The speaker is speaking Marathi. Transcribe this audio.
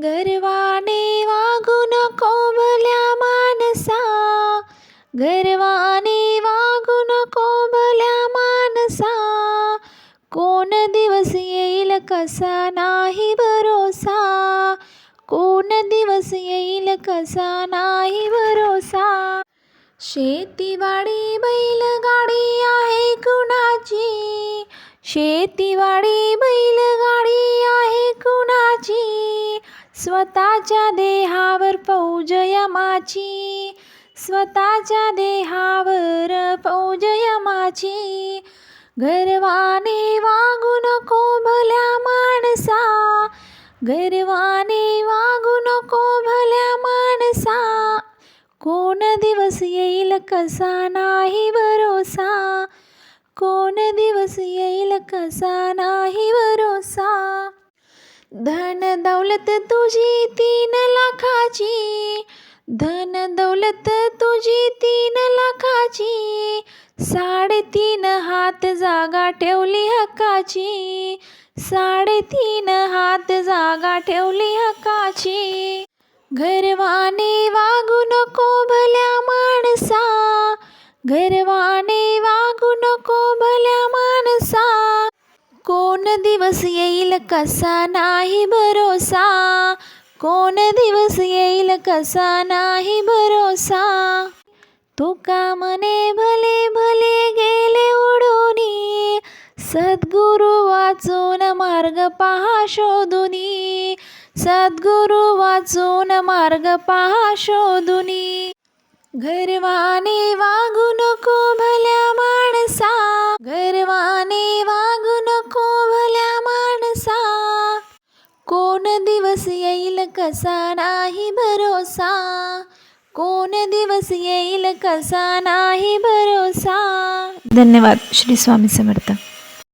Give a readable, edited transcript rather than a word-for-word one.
गर्वाने वागू नको भल्या मानसा, गर्वाने वागू नको भल्या मानसा. कोण दिवस येईल कसा नाही भरोसा, कोण दिवस येईल कसा नाही भरोसा. शेतीवाडी बैलगाडी आहे कुणाची, शेतीवाडी बैलगाडी आहे कुणाची. स्वतःच्या देहावर फौज यमाची, स्वतःच्या देहावर फौज यमाची. गर्वाने वागू नको भल्या माणसा, गर्वाने वागू नको भल्या माणसा. कोण दिवस येईल कसा नाही भरोसा, कोण दिवस येईल कसा नाही भरोसा. धन दौलत तुझी 3 लाखाची, धन दौलत तुझी 3 लाखाची. 3.5 हात जागा ठेवली हक्काची, 3.5 हात जागा ठेवली हक्काची. गर्वाने वागू नको भल्या माणसा, गर्वाने वागू नको भल्या माणसा. कोण दिवस येईल कसा नाही भरोसा, कोण दिवस येईल कसा नाही भरोसा. तुका म्हणे भले भले गेले उडूनी, सद्गुरु वाचून मार्ग पहा शोधुनी, सद्गुरु वाचून मार्ग पहा शोधुनी. गर्वाने वागू नको भल्या माणसा, गर्वाने वागू नको भल्या माणसा. कोण दिवस येईल कसा नाही भरोसा, कोण दिवस येईल कसा नाही भरोसा. धन्यवाद. श्री स्वामी समर्थ.